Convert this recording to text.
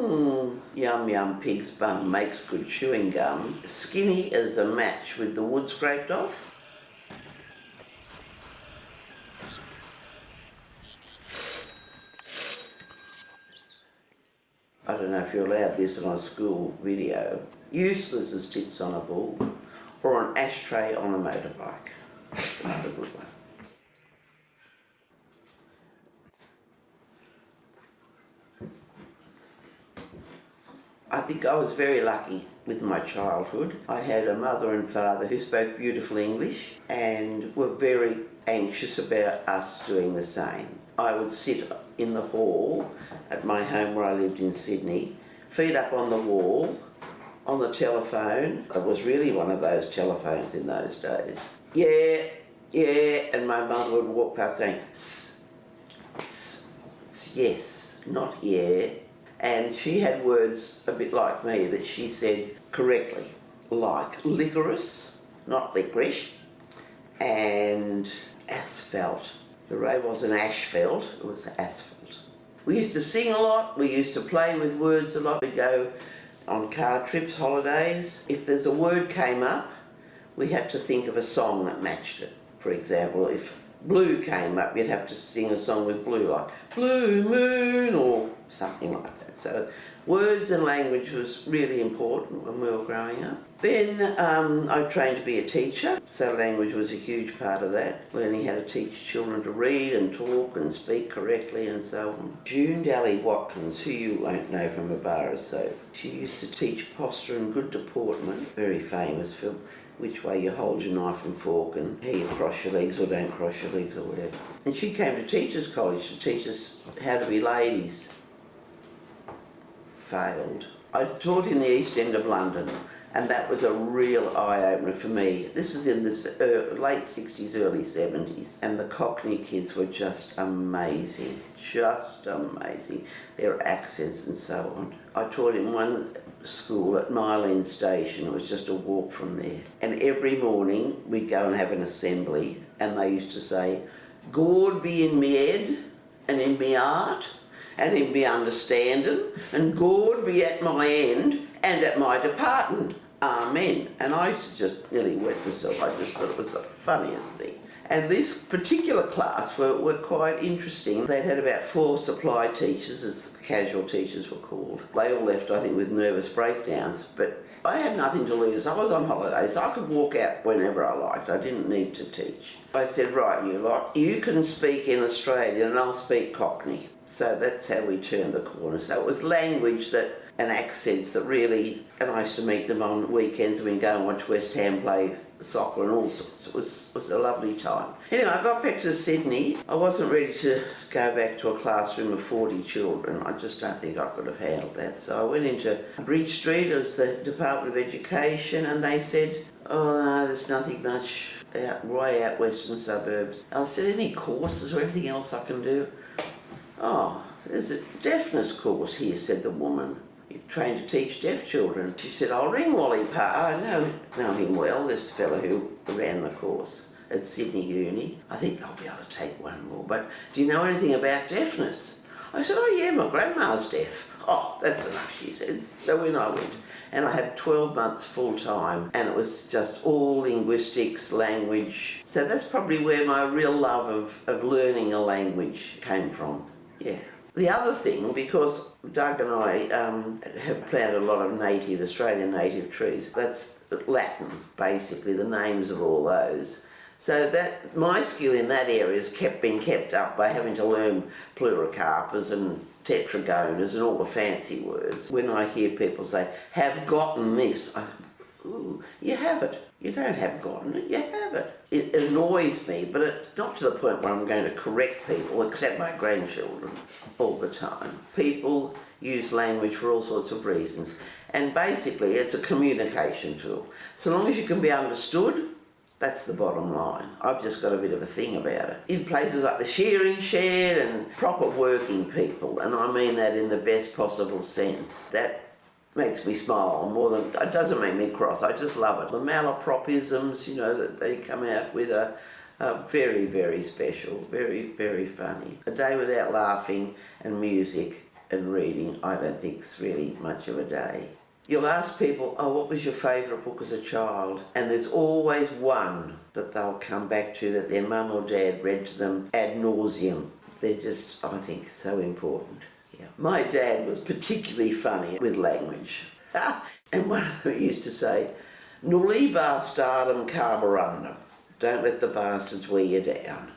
Yum yum pig's bum makes good chewing gum. Skinny as a match with the wood scraped off. I don't know if you're allowed this on a school video. Useless as tits on a bull, or an ashtray on a motorbike. Another good one. I think I was very lucky with my childhood. I had a mother and father who spoke beautiful English and were very anxious about us doing the same. I would sit in the hall at my home where I lived in Sydney, feet up on the wall, on the telephone. It was really one of those telephones in those days. Yeah, yeah, and my mother would walk past going, "Sss, sss, it's yes, not yeah." And she had words a bit like me that she said correctly, like licorice, not licorice, and asphalt. The road wasn't asphalt, it was asphalt. We used to sing a lot, we used to play with words a lot. We'd go on car trips, holidays. If there's a word came up, we had to think of a song that matched it. For example, if blue came up, you'd have to sing a song with blue, like Blue Moon or something like that. So words and language was really important when we were growing up. Then I trained to be a teacher, so language was a huge part of that, learning how to teach children to read and talk and speak correctly and so on. June Daly Watkins, who you won't know from a bar of soap, she used to teach posture and good deportment, very famous for which way you hold your knife and fork and how you cross your legs or don't cross your legs or whatever. And she came to Teachers College to teach us how to be ladies. Failed. I taught in the East End of London, and that was a real eye-opener for me. This is in the late 60s, early 70s, and the Cockney kids were just amazing, their accents and so on. I taught in one school at Mile End Station. It was just a walk from there, and every morning we'd go and have an assembly, and they used to say, "God be in me head and in me heart and in me understanding, and God be at my end and at my departing. Amen." And I used to just nearly wet myself. I just thought it was the funniest thing. And this particular class were quite interesting. They'd had about 4 supply teachers, as casual teachers were called. They all left, I think, with nervous breakdowns, but I had nothing to lose. I was on holidays. I could walk out whenever I liked. I didn't need to teach. I said, "Right, you lot, you can speak in Australian and I'll speak Cockney." So that's how we turned the corner. So it was language and accents that really, and I used to meet them on weekends and we'd go and watch West Ham play soccer and all sorts. It was a lovely time. Anyway, I got back to Sydney. I wasn't ready to go back to a classroom of 40 children. I just don't think I could have handled that. So I went into Bridge Street as the Department of Education, and they said, "Oh no, there's nothing much way out western suburbs." I said, "Any courses or anything else I can do?" "Oh, there's a deafness course here," said the woman. "You're trained to teach deaf children." She said, "I'll ring Wally Parr. I know him well, this fellow who ran the course at Sydney Uni. I think I'll be able to take one more. But do you know anything about deafness?" I said, "Oh yeah, my grandma's deaf." "Oh, that's enough," she said. So when I went, and I had 12 months full time, and it was just all linguistics, language. So that's probably where my real love of learning a language came from. Yeah. The other thing, because Doug and I have planted a lot of Australian native trees, that's Latin, basically, the names of all those. So that my skill in that area has been kept up by having to learn pluricarpus and tetragoners and all the fancy words. When I hear people say, "have gotten this," I go, "Ooh, you have it. You don't have gotten it, you have it." It annoys me, but it's not to the point where I'm going to correct people, except my grandchildren, all the time. People use language for all sorts of reasons, and basically it's a communication tool. So long as you can be understood, that's the bottom line. I've just got a bit of a thing about it. In places like the shearing shed and proper working people, and I mean that in the best possible sense, that makes me smile more than, it doesn't make me cross. I just love it. The malapropisms, that they come out with are very, very special, very, very funny. A day without laughing and music and reading, I don't think it's really much of a day. You'll ask people, oh, what was your favourite book as a child? And there's always one that they'll come back to that their mum or dad read to them ad nauseum. They're just, I think, so important. Yeah. My dad was particularly funny with language. And one of them used to say, Nulli bastardum carborundum. Don't let the bastards wear you down.